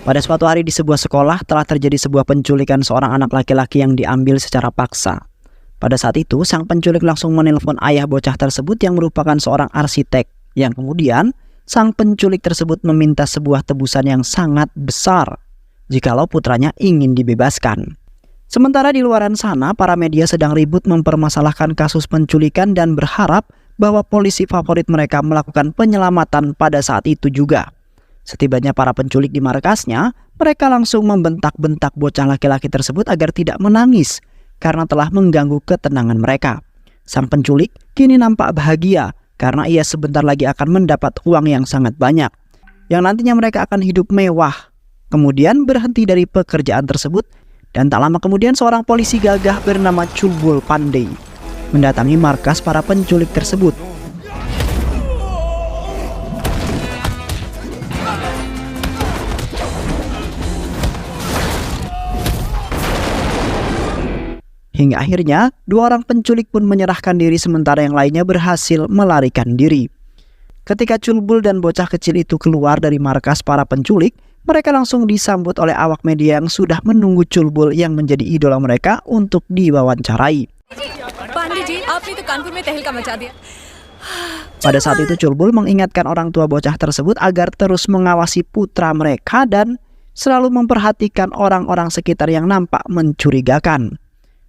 Pada suatu hari di sebuah sekolah telah terjadi sebuah penculikan seorang anak laki-laki yang diambil secara paksa. Pada saat itu, sang penculik langsung menelpon ayah bocah tersebut yang merupakan seorang arsitek, yang kemudian sang penculik tersebut meminta sebuah tebusan yang sangat besar jikalau putranya ingin dibebaskan. Sementara di luaran sana, para media sedang ribut mempermasalahkan kasus penculikan dan berharap bahwa polisi favorit mereka melakukan penyelamatan pada saat itu juga. Setibanya para penculik di markasnya, mereka langsung membentak-bentak bocah laki-laki tersebut agar tidak menangis karena telah mengganggu ketenangan mereka. Sang penculik kini nampak bahagia karena ia sebentar lagi akan mendapat uang yang sangat banyak, yang nantinya mereka akan hidup mewah. Kemudian berhenti dari pekerjaan tersebut, dan tak lama kemudian seorang polisi gagah bernama Chulbul Pandey mendatangi markas para penculik tersebut. Hingga akhirnya, dua orang penculik pun menyerahkan diri sementara yang lainnya berhasil melarikan diri. Ketika Chulbul dan bocah kecil itu keluar dari markas para penculik, mereka langsung disambut oleh awak media yang sudah menunggu Chulbul yang menjadi idola mereka untuk diwawancarai. Pada saat itu Chulbul mengingatkan orang tua bocah tersebut agar terus mengawasi putra mereka dan selalu memperhatikan orang-orang sekitar yang nampak mencurigakan.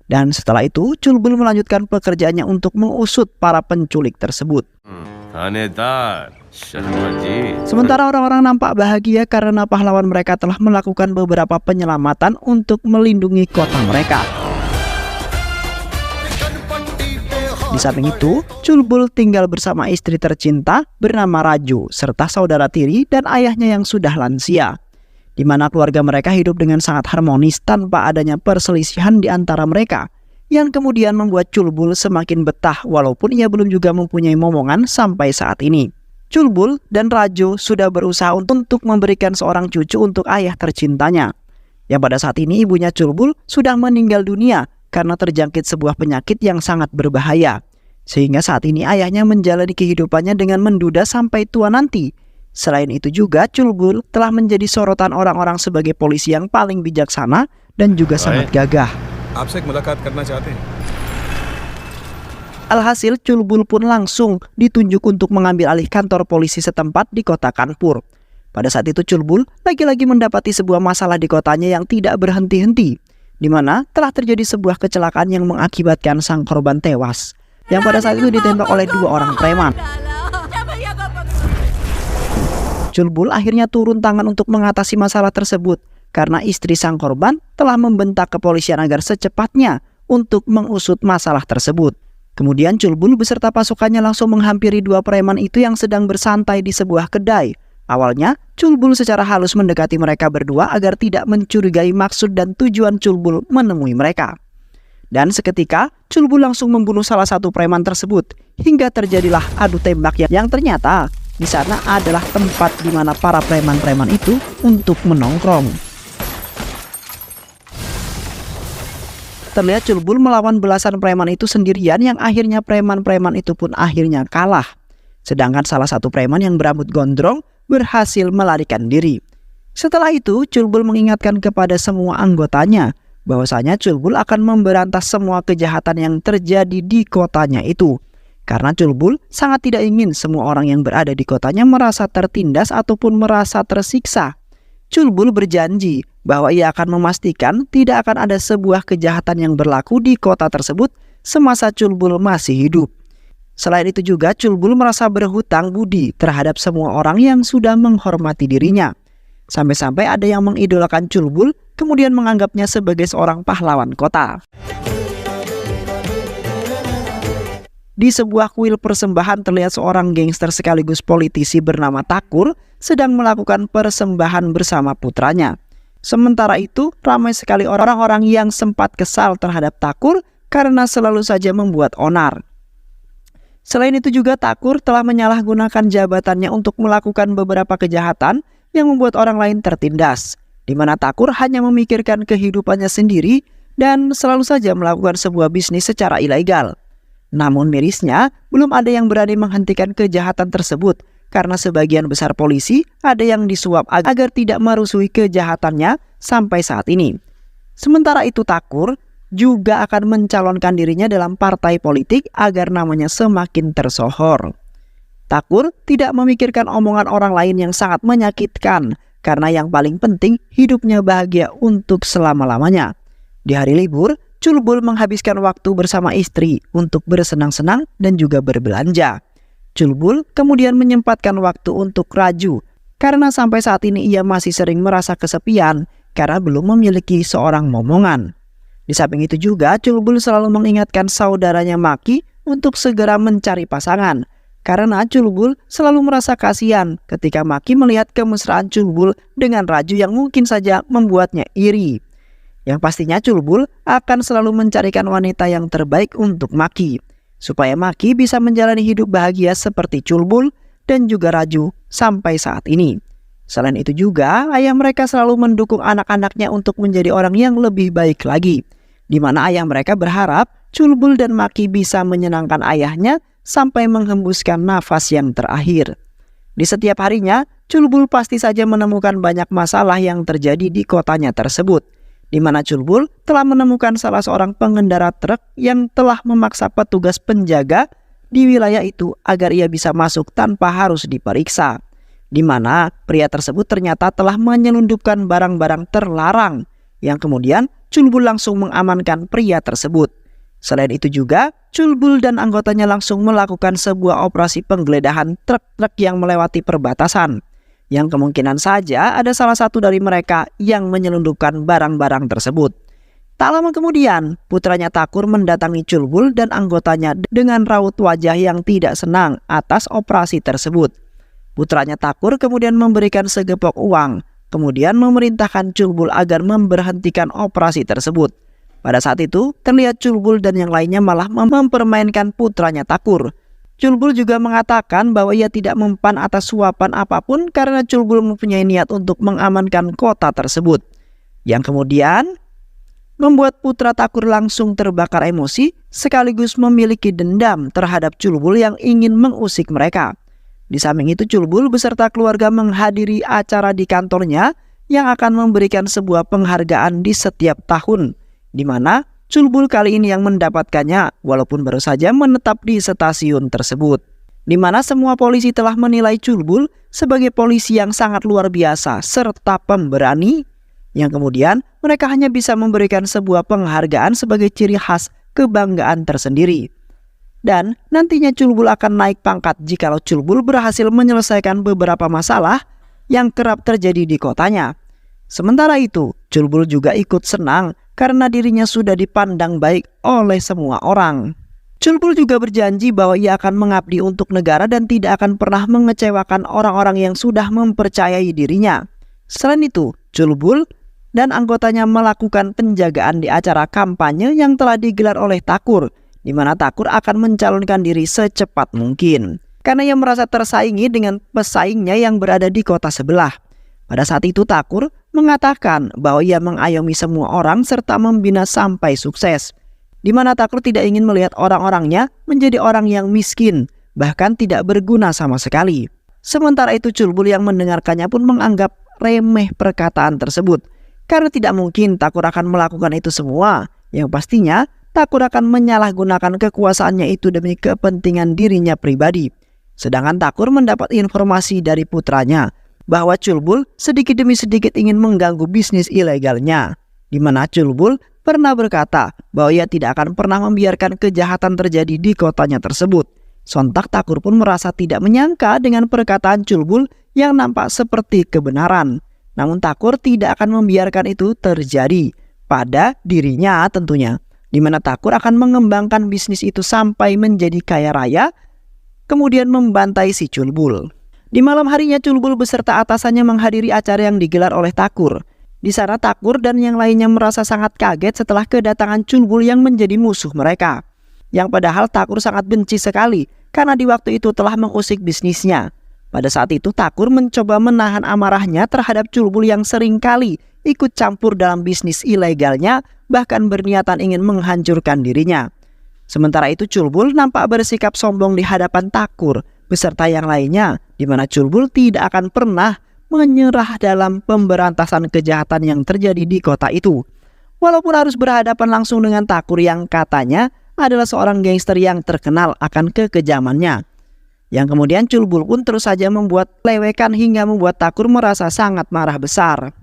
Dan setelah itu, Chulbul melanjutkan pekerjaannya untuk mengusut para penculik tersebut. Sementara orang-orang nampak bahagia karena pahlawan mereka telah melakukan beberapa penyelamatan untuk melindungi kota mereka. Di samping itu, Chulbul tinggal bersama istri tercinta bernama Raju, serta saudara tiri dan ayahnya yang sudah lansia, di mana keluarga mereka hidup dengan sangat harmonis tanpa adanya perselisihan di antara mereka, yang kemudian membuat Chulbul semakin betah walaupun ia belum juga mempunyai momongan sampai saat ini. Chulbul dan Raju sudah berusaha untuk memberikan seorang cucu untuk ayah tercintanya, yang pada saat ini ibunya Chulbul sudah meninggal dunia karena terjangkit sebuah penyakit yang sangat berbahaya, sehingga saat ini ayahnya menjalani kehidupannya dengan menduda sampai tua nanti. Selain itu juga, Chulbul telah menjadi sorotan orang-orang sebagai polisi yang paling bijaksana dan juga sangat gagah. Alhasil, Chulbul pun langsung ditunjuk untuk mengambil alih kantor polisi setempat di kota Kanpur. Pada saat itu Chulbul lagi-lagi mendapati sebuah masalah di kotanya yang tidak berhenti-henti, di mana telah terjadi sebuah kecelakaan yang mengakibatkan sang korban tewas, yang pada saat itu ditembak oleh dua orang preman. Chulbul akhirnya turun tangan untuk mengatasi masalah tersebut karena istri sang korban telah membentak kepolisian agar secepatnya untuk mengusut masalah tersebut. Kemudian Chulbul beserta pasukannya langsung menghampiri dua preman itu yang sedang bersantai di sebuah kedai. Awalnya, Chulbul secara halus mendekati mereka berdua agar tidak mencurigai maksud dan tujuan Chulbul menemui mereka. Dan seketika, Chulbul langsung membunuh salah satu preman tersebut hingga terjadilah adu tembak yang ternyata di sana adalah tempat di mana para preman-preman itu untuk menongkrong. Terlihat Chulbul melawan belasan preman itu sendirian, yang akhirnya preman-preman itu pun akhirnya kalah. Sedangkan salah satu preman yang berambut gondrong berhasil melarikan diri. Setelah itu, Chulbul mengingatkan kepada semua anggotanya bahwasanya Chulbul akan memberantas semua kejahatan yang terjadi di kotanya itu. Karena Chulbul sangat tidak ingin semua orang yang berada di kotanya merasa tertindas ataupun merasa tersiksa. Chulbul berjanji bahwa ia akan memastikan tidak akan ada sebuah kejahatan yang berlaku di kota tersebut semasa Chulbul masih hidup. Selain itu juga Chulbul merasa berhutang budi terhadap semua orang yang sudah menghormati dirinya. Sampai-sampai ada yang mengidolakan Chulbul kemudian menganggapnya sebagai seorang pahlawan kota. Di sebuah kuil persembahan terlihat seorang gangster sekaligus politisi bernama Thakur sedang melakukan persembahan bersama putranya. Sementara itu, ramai sekali orang-orang yang sempat kesal terhadap Thakur karena selalu saja membuat onar. Selain itu juga Thakur telah menyalahgunakan jabatannya untuk melakukan beberapa kejahatan yang membuat orang lain tertindas, di mana Thakur hanya memikirkan kehidupannya sendiri dan selalu saja melakukan sebuah bisnis secara ilegal. Namun mirisnya, belum ada yang berani menghentikan kejahatan tersebut karena sebagian besar polisi ada yang disuap agar tidak merusui kejahatannya sampai saat ini. Sementara itu Thakur juga akan mencalonkan dirinya dalam partai politik agar namanya semakin tersohor. Thakur tidak memikirkan omongan orang lain yang sangat menyakitkan karena yang paling penting hidupnya bahagia untuk selama-lamanya. Di hari libur, Chulbul menghabiskan waktu bersama istri untuk bersenang-senang dan juga berbelanja. Chulbul kemudian menyempatkan waktu untuk Raju karena sampai saat ini ia masih sering merasa kesepian karena belum memiliki seorang momongan. Di samping itu juga Chulbul selalu mengingatkan saudaranya Maki untuk segera mencari pasangan karena Chulbul selalu merasa kasihan ketika Maki melihat kemesraan Chulbul dengan Raju yang mungkin saja membuatnya iri. Yang pastinya Chulbul akan selalu mencarikan wanita yang terbaik untuk Maki supaya Maki bisa menjalani hidup bahagia seperti Chulbul dan juga Raju sampai saat ini. Selain itu juga, ayah mereka selalu mendukung anak-anaknya untuk menjadi orang yang lebih baik lagi, di mana ayah mereka berharap Chulbul dan Maki bisa menyenangkan ayahnya sampai menghembuskan nafas yang terakhir. Di setiap harinya, Chulbul pasti saja menemukan banyak masalah yang terjadi di kotanya tersebut, di mana Chulbul telah menemukan salah seorang pengendara truk yang telah memaksa petugas penjaga di wilayah itu agar ia bisa masuk tanpa harus diperiksa, di mana pria tersebut ternyata telah menyelundupkan barang-barang terlarang, yang kemudian Chulbul langsung mengamankan pria tersebut. Selain itu juga, Chulbul dan anggotanya langsung melakukan sebuah operasi penggeledahan truk-truk yang melewati perbatasan, yang kemungkinan saja ada salah satu dari mereka yang menyelundupkan barang-barang tersebut. Tak lama kemudian, putranya Thakur mendatangi Chulbul dan anggotanya dengan raut wajah yang tidak senang atas operasi tersebut. Putranya Thakur kemudian memberikan segepok uang, kemudian memerintahkan Chulbul agar memberhentikan operasi tersebut. Pada saat itu, terlihat Chulbul dan yang lainnya malah mempermainkan putranya Thakur. Chulbul juga mengatakan bahwa ia tidak mempan atas suapan apapun karena Chulbul mempunyai niat untuk mengamankan kota tersebut, yang kemudian membuat putra Thakur langsung terbakar emosi sekaligus memiliki dendam terhadap Chulbul yang ingin mengusik mereka. Di samping itu Chulbul beserta keluarga menghadiri acara di kantornya yang akan memberikan sebuah penghargaan di setiap tahun, di mana Chulbul kali ini yang mendapatkannya walaupun baru saja menetap di stasiun tersebut, di mana semua polisi telah menilai Chulbul sebagai polisi yang sangat luar biasa serta pemberani, yang kemudian mereka hanya bisa memberikan sebuah penghargaan sebagai ciri khas kebanggaan tersendiri. Dan nantinya Chulbul akan naik pangkat jikalau Chulbul berhasil menyelesaikan beberapa masalah yang kerap terjadi di kotanya. Sementara itu, Chulbul juga ikut senang karena dirinya sudah dipandang baik oleh semua orang. Chulbul juga berjanji bahwa ia akan mengabdi untuk negara dan tidak akan pernah mengecewakan orang-orang yang sudah mempercayai dirinya. Selain itu, Chulbul dan anggotanya melakukan penjagaan di acara kampanye yang telah digelar oleh Thakur, di mana Thakur akan mencalonkan diri secepat mungkin, karena ia merasa tersaingi dengan pesaingnya yang berada di kota sebelah. Pada saat itu Thakur mengatakan bahwa ia mengayomi semua orang serta membina sampai sukses, di mana Thakur tidak ingin melihat orang-orangnya menjadi orang yang miskin, bahkan tidak berguna sama sekali. Sementara itu Chulbul yang mendengarkannya pun menganggap remeh perkataan tersebut, karena tidak mungkin Thakur akan melakukan itu semua. Yang pastinya Thakur akan menyalahgunakan kekuasaannya itu demi kepentingan dirinya pribadi. Sedangkan Thakur mendapat informasi dari putranya bahwa Chulbul sedikit demi sedikit ingin mengganggu bisnis ilegalnya, di mana Chulbul pernah berkata bahwa ia tidak akan pernah membiarkan kejahatan terjadi di kotanya tersebut. Sontak Thakur pun merasa tidak menyangka dengan perkataan Chulbul yang nampak seperti kebenaran. Namun Thakur tidak akan membiarkan itu terjadi pada dirinya tentunya, di mana Thakur akan mengembangkan bisnis itu sampai menjadi kaya raya, kemudian membantai si Chulbul. Di malam harinya Chulbul beserta atasannya menghadiri acara yang digelar oleh Thakur. Di sana Thakur dan yang lainnya merasa sangat kaget setelah kedatangan Chulbul yang menjadi musuh mereka, yang padahal Thakur sangat benci sekali karena di waktu itu telah mengusik bisnisnya. Pada saat itu Thakur mencoba menahan amarahnya terhadap Chulbul yang seringkali ikut campur dalam bisnis ilegalnya, bahkan berniatan ingin menghancurkan dirinya. Sementara itu Chulbul nampak bersikap sombong di hadapan Thakur, beserta yang lainnya, di mana Culbul tidak akan pernah menyerah dalam pemberantasan kejahatan yang terjadi di kota itu. Walaupun harus berhadapan langsung dengan Thakur yang katanya adalah seorang gangster yang terkenal akan kekejamannya. Yang kemudian Culbul pun terus saja membuat lewekan hingga membuat Thakur merasa sangat marah besar.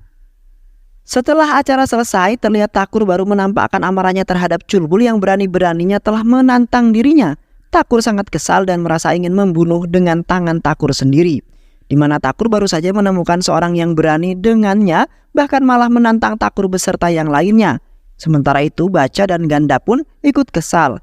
Setelah acara selesai, terlihat Thakur baru menampakkan amarahnya terhadap Culbul yang berani-beraninya telah menantang dirinya. Thakur sangat kesal dan merasa ingin membunuh dengan tangan Thakur sendiri. Di mana Thakur baru saja menemukan seorang yang berani dengannya, bahkan malah menantang Thakur beserta yang lainnya. Sementara itu Baca dan Ganda pun ikut kesal,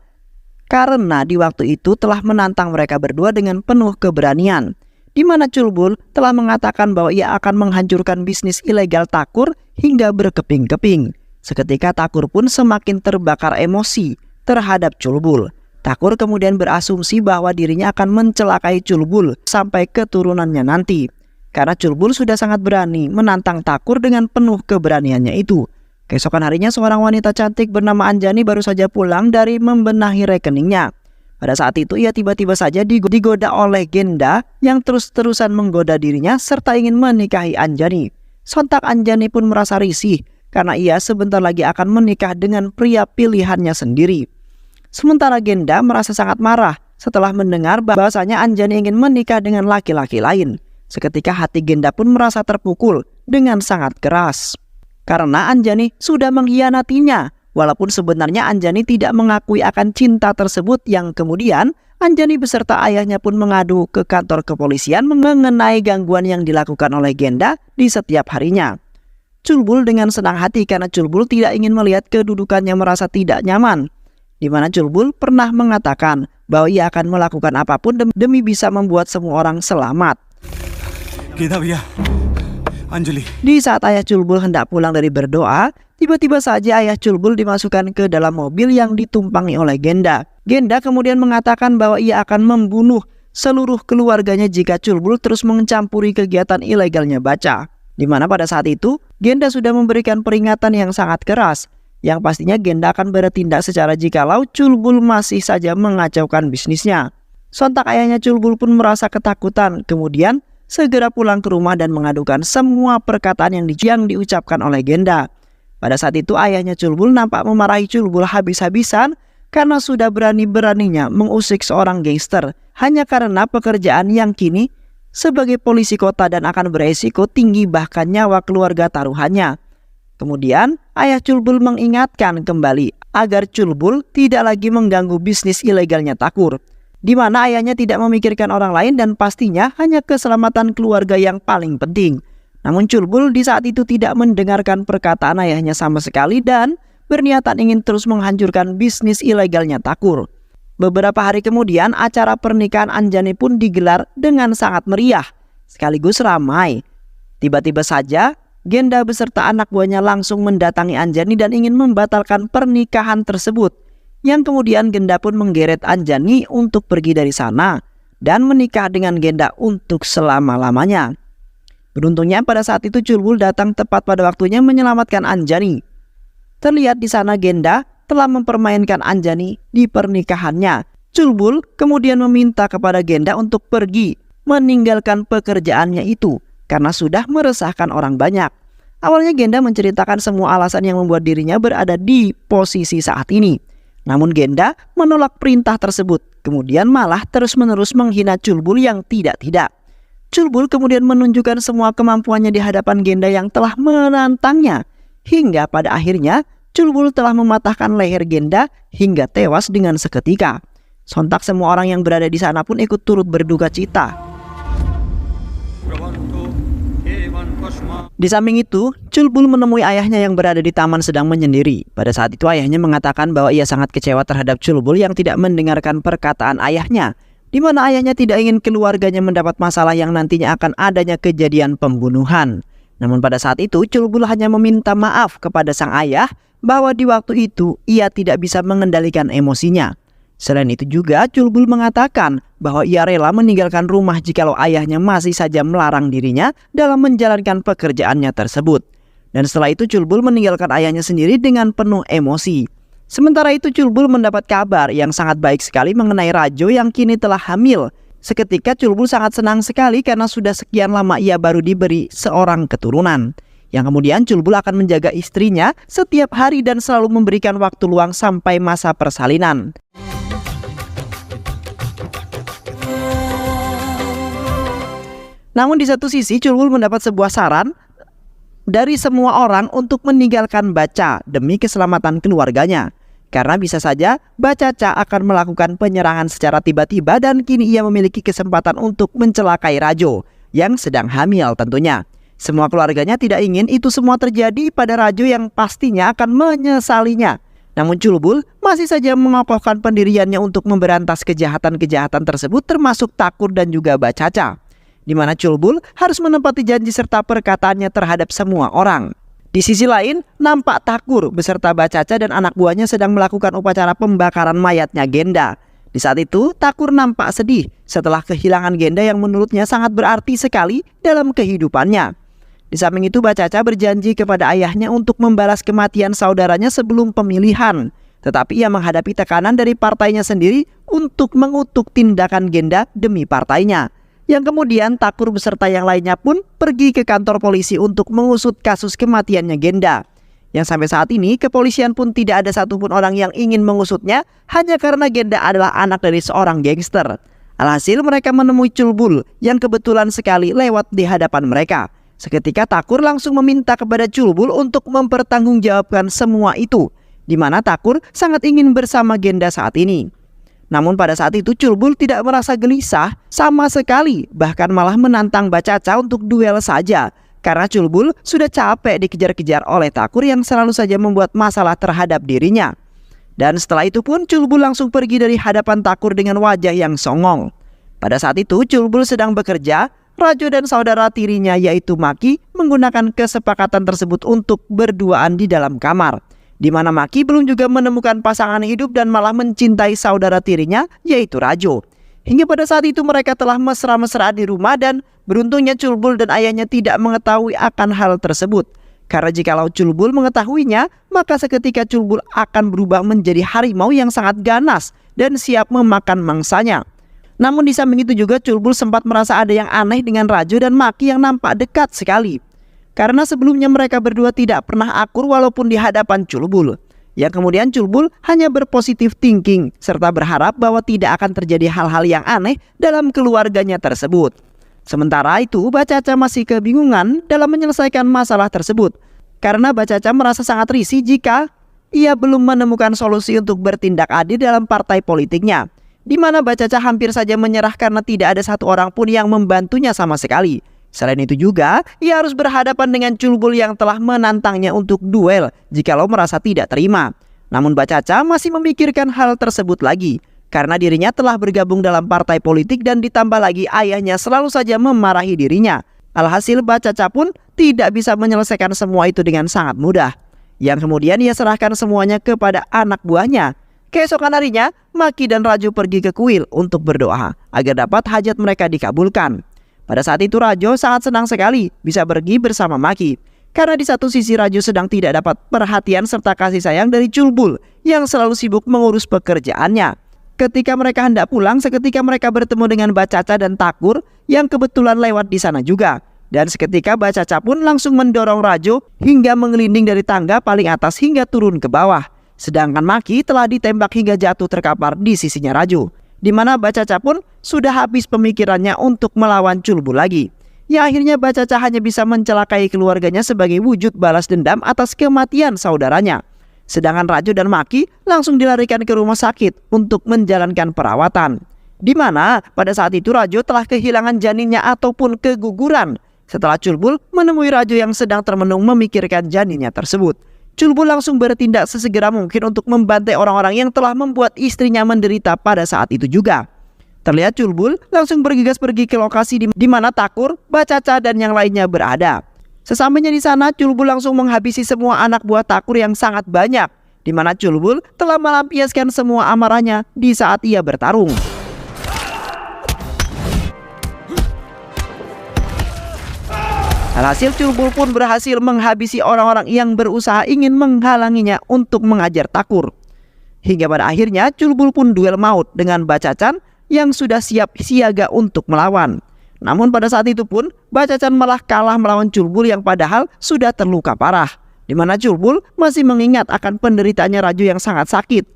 karena di waktu itu telah menantang mereka berdua dengan penuh keberanian. Di mana Culbul telah mengatakan bahwa ia akan menghancurkan bisnis ilegal Thakur hingga berkeping-keping. Seketika Thakur pun semakin terbakar emosi terhadap Culbul. Thakur kemudian berasumsi bahwa dirinya akan mencelakai Culbul sampai keturunannya nanti. Karena Culbul sudah sangat berani menantang Thakur dengan penuh keberaniannya itu. Keesokan harinya seorang wanita cantik bernama Anjani baru saja pulang dari membenahi rekeningnya. Pada saat itu ia tiba-tiba saja digoda oleh Genda yang terus-terusan menggoda dirinya serta ingin menikahi Anjani. Sontak Anjani pun merasa risih karena ia sebentar lagi akan menikah dengan pria pilihannya sendiri. Sementara Genda merasa sangat marah setelah mendengar bahwasanya Anjani ingin menikah dengan laki-laki lain. Seketika hati Genda pun merasa terpukul dengan sangat keras. Karena Anjani sudah mengkhianatinya. Walaupun sebenarnya Anjani tidak mengakui akan cinta tersebut, yang kemudian Anjani beserta ayahnya pun mengadu ke kantor kepolisian mengenai gangguan yang dilakukan oleh Genda di setiap harinya. Culbul dengan senang hati karena Culbul tidak ingin melihat kedudukannya merasa tidak nyaman. Di mana Culbul pernah mengatakan bahwa ia akan melakukan apapun demi bisa membuat semua orang selamat. Anjali. Di saat ayah Culbul hendak pulang dari berdoa, tiba-tiba saja ayah Culbul dimasukkan ke dalam mobil yang ditumpangi oleh Genda. Genda kemudian mengatakan bahwa ia akan membunuh seluruh keluarganya jika Culbul terus mencampuri kegiatan ilegalnya Baca. Di mana pada saat itu Genda sudah memberikan peringatan yang sangat keras, yang pastinya Genda akan bertindak secara jikalau Culbul masih saja mengacaukan bisnisnya. Sontak ayahnya Culbul pun merasa ketakutan, kemudian segera pulang ke rumah dan mengadukan semua perkataan yang diucapkan oleh Genda. Pada saat itu ayahnya Culbul nampak memarahi Culbul habis-habisan karena sudah berani-beraninya mengusik seorang gangster hanya karena pekerjaan yang kini sebagai polisi kota dan akan beresiko tinggi bahkan nyawa keluarga taruhannya. Kemudian ayah Culbul mengingatkan kembali agar Culbul tidak lagi mengganggu bisnis ilegalnya Thakur, di mana ayahnya tidak memikirkan orang lain dan pastinya hanya keselamatan keluarga yang paling penting. Namun Culbul di saat itu tidak mendengarkan perkataan ayahnya sama sekali dan berniatan ingin terus menghancurkan bisnis ilegalnya Thakur. Beberapa hari kemudian acara pernikahan Anjani pun digelar dengan sangat meriah sekaligus ramai. Tiba-tiba saja Genda beserta anak buahnya langsung mendatangi Anjani dan ingin membatalkan pernikahan tersebut. Yang kemudian Genda pun menggeret Anjani untuk pergi dari sana dan menikah dengan Genda untuk selama-lamanya. Beruntungnya pada saat itu Culbul datang tepat pada waktunya menyelamatkan Anjani. Terlihat di sana Genda telah mempermainkan Anjani di pernikahannya. Culbul kemudian meminta kepada Genda untuk pergi meninggalkan pekerjaannya itu karena sudah meresahkan orang banyak. Awalnya Genda menceritakan semua alasan yang membuat dirinya berada di posisi saat ini. Namun Genda menolak perintah tersebut, kemudian malah terus-menerus menghina Culbul yang tidak-tidak. Culbul kemudian menunjukkan semua kemampuannya di hadapan Genda yang telah menantangnya. Hingga pada akhirnya Culbul telah mematahkan leher Genda hingga tewas dengan seketika. Sontak semua orang yang berada di sana pun ikut turut berduka cita. Di samping itu, Culbul menemui ayahnya yang berada di taman sedang menyendiri. Pada saat itu ayahnya mengatakan bahwa ia sangat kecewa terhadap Culbul yang tidak mendengarkan perkataan ayahnya, di mana ayahnya tidak ingin keluarganya mendapat masalah yang nantinya akan adanya kejadian pembunuhan. Namun pada saat itu Culbul hanya meminta maaf kepada sang ayah bahwa di waktu itu ia tidak bisa mengendalikan emosinya. Selain itu juga Culbul mengatakan bahwa ia rela meninggalkan rumah jikalau ayahnya masih saja melarang dirinya dalam menjalankan pekerjaannya tersebut. Dan setelah itu Culbul meninggalkan ayahnya sendiri dengan penuh emosi. Sementara itu Culbul mendapat kabar yang sangat baik sekali mengenai Rajo yang kini telah hamil. Seketika Culbul sangat senang sekali karena sudah sekian lama ia baru diberi seorang keturunan. Yang kemudian Culbul akan menjaga istrinya setiap hari dan selalu memberikan waktu luang sampai masa persalinan. Namun di satu sisi Culbul mendapat sebuah saran dari semua orang untuk meninggalkan Baca demi keselamatan keluarganya. Karena bisa saja Bacaca akan melakukan penyerangan secara tiba-tiba dan kini ia memiliki kesempatan untuk mencelakai Rajo yang sedang hamil tentunya. Semua keluarganya tidak ingin itu semua terjadi pada Rajo yang pastinya akan menyesalinya. Namun Culbul masih saja mengokohkan pendiriannya untuk memberantas kejahatan-kejahatan tersebut termasuk Takur dan juga Bacaca. Di mana Culbul harus menepati janji serta perkataannya terhadap semua orang. Di sisi lain, nampak Takur beserta Bacaca dan anak buahnya sedang melakukan upacara pembakaran mayatnya Genda. Di saat itu, Takur nampak sedih setelah kehilangan Genda yang menurutnya sangat berarti sekali dalam kehidupannya. Di samping itu, Bacaca berjanji kepada ayahnya untuk membalas kematian saudaranya sebelum pemilihan. Tetapi ia menghadapi tekanan dari partainya sendiri untuk mengutuk tindakan Genda demi partainya. Yang kemudian Takur beserta yang lainnya pun pergi ke kantor polisi untuk mengusut kasus kematiannya Genda. Yang sampai saat ini kepolisian pun tidak ada satupun orang yang ingin mengusutnya hanya karena Genda adalah anak dari seorang gangster. Alhasil mereka menemui Culbul yang kebetulan sekali lewat di hadapan mereka. Seketika Takur langsung meminta kepada Culbul untuk mempertanggungjawabkan semua itu, di mana Takur sangat ingin bersama Genda saat ini. Namun pada saat itu Culbul tidak merasa gelisah sama sekali, bahkan malah menantang Bacaca untuk duel saja. Karena Culbul sudah capek dikejar-kejar oleh Takur yang selalu saja membuat masalah terhadap dirinya. Dan setelah itu pun Culbul langsung pergi dari hadapan Takur dengan wajah yang songong. Pada saat itu Culbul sedang bekerja, Rajo dan saudara tirinya yaitu Maki menggunakan kesepakatan tersebut untuk berduaan di dalam kamar. Di mana Maki belum juga menemukan pasangan hidup dan malah mencintai saudara tirinya yaitu Rajo. Hingga pada saat itu mereka telah mesra-mesraan di rumah dan beruntungnya Culbul dan ayahnya tidak mengetahui akan hal tersebut. Karena jikalau Culbul mengetahuinya, maka seketika Culbul akan berubah menjadi harimau yang sangat ganas dan siap memakan mangsanya. Namun di samping itu juga Culbul sempat merasa ada yang aneh dengan Rajo dan Maki yang nampak dekat sekali. Karena sebelumnya mereka berdua tidak pernah akur walaupun di hadapan Culbul. Yang kemudian Culbul hanya berpositif thinking serta berharap bahwa tidak akan terjadi hal-hal yang aneh dalam keluarganya tersebut. Sementara itu Bacaca masih kebingungan dalam menyelesaikan masalah tersebut. Karena Bacaca merasa sangat risih jika ia belum menemukan solusi untuk bertindak adil dalam partai politiknya. Di mana Bacaca hampir saja menyerah karena tidak ada satu orang pun yang membantunya sama sekali. Selain itu juga, ia harus berhadapan dengan Culbul yang telah menantangnya untuk duel jikalau merasa tidak terima. Namun Bacaca masih memikirkan hal tersebut lagi, karena dirinya telah bergabung dalam partai politik dan ditambah lagi ayahnya selalu saja memarahi dirinya. Alhasil Bacaca pun tidak bisa menyelesaikan semua itu dengan sangat mudah. Yang kemudian ia serahkan semuanya kepada anak buahnya. Keesokan harinya, Maki dan Rajo pergi ke kuil untuk berdoa agar dapat hajat mereka dikabulkan. Pada saat itu Rajo sangat senang sekali bisa pergi bersama Maki. Karena di satu sisi Rajo sedang tidak dapat perhatian serta kasih sayang dari Culbul yang selalu sibuk mengurus pekerjaannya. Ketika mereka hendak pulang, seketika mereka bertemu dengan Bacaca dan Takur yang kebetulan lewat di sana juga. Dan seketika Bacaca pun langsung mendorong Rajo hingga mengelinding dari tangga paling atas hingga turun ke bawah. Sedangkan Maki telah ditembak hingga jatuh terkapar di sisinya Rajo. Di mana Bacaca pun sudah habis pemikirannya untuk melawan Culbul lagi. Ya akhirnya Bacaca hanya bisa mencelakai keluarganya sebagai wujud balas dendam atas kematian saudaranya. Sedangkan Rajo dan Maki langsung dilarikan ke rumah sakit untuk menjalankan perawatan. Di mana pada saat itu Rajo telah kehilangan janinnya ataupun keguguran. Setelah Culbul menemui Rajo yang sedang termenung memikirkan janinnya tersebut. Culbul langsung bertindak sesegera mungkin untuk membantai orang-orang yang telah membuat istrinya menderita pada saat itu juga. Terlihat Culbul langsung bergegas pergi ke lokasi di mana Takur, Bacaca dan yang lainnya berada. Sesampainya di sana, Culbul langsung menghabisi semua anak buah Takur yang sangat banyak, di mana Culbul telah melampiaskan semua amarahnya di saat ia bertarung. Alhasil Culbul pun berhasil menghabisi orang-orang yang berusaha ingin menghalanginya untuk mengajar Takur. Hingga pada akhirnya Culbul pun duel maut dengan Bacacan yang sudah siap siaga untuk melawan. Namun pada saat itu pun, Bacacan malah kalah melawan Culbul yang padahal sudah terluka parah, di mana Culbul masih mengingat akan penderitaannya Raju yang sangat sakit.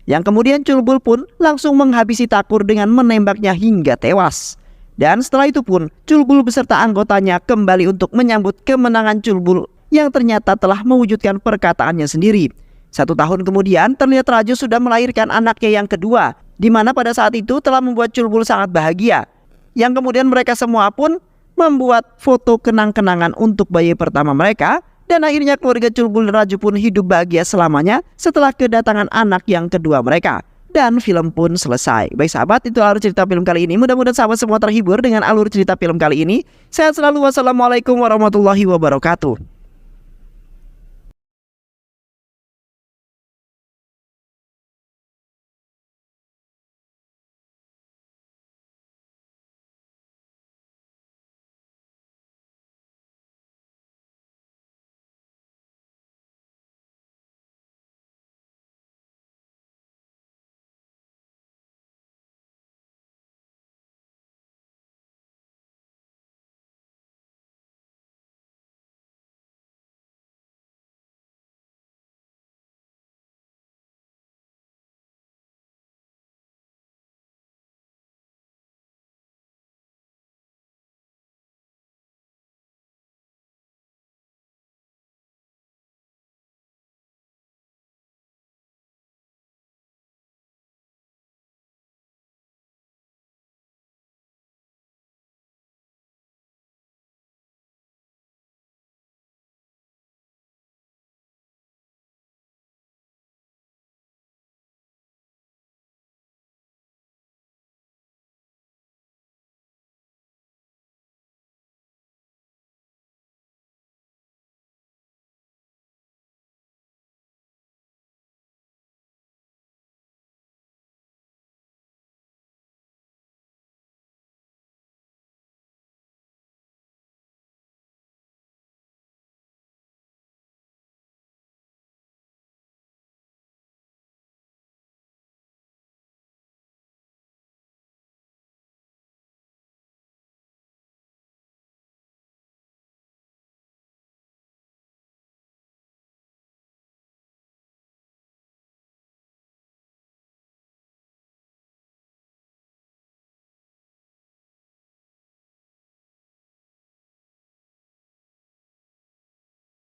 Yang kemudian Culbul pun langsung menghabisi Takur dengan menembaknya hingga tewas. Dan setelah itu pun, Culbul beserta anggotanya kembali untuk menyambut kemenangan Culbul yang ternyata telah mewujudkan perkataannya sendiri. 1 tahun kemudian, terlihat Raju sudah melahirkan anaknya yang kedua, di mana pada saat itu telah membuat Culbul sangat bahagia. Yang kemudian mereka semua pun membuat foto kenang-kenangan untuk bayi pertama mereka. Dan akhirnya keluarga Culbul dan Raju pun hidup bahagia selamanya setelah kedatangan anak yang kedua mereka. Dan film pun selesai. Baik sahabat, itu alur cerita film kali ini. Mudah-mudahan sahabat semua terhibur dengan alur cerita film kali ini. Sehat selalu. Wassalamualaikum warahmatullahi wabarakatuh.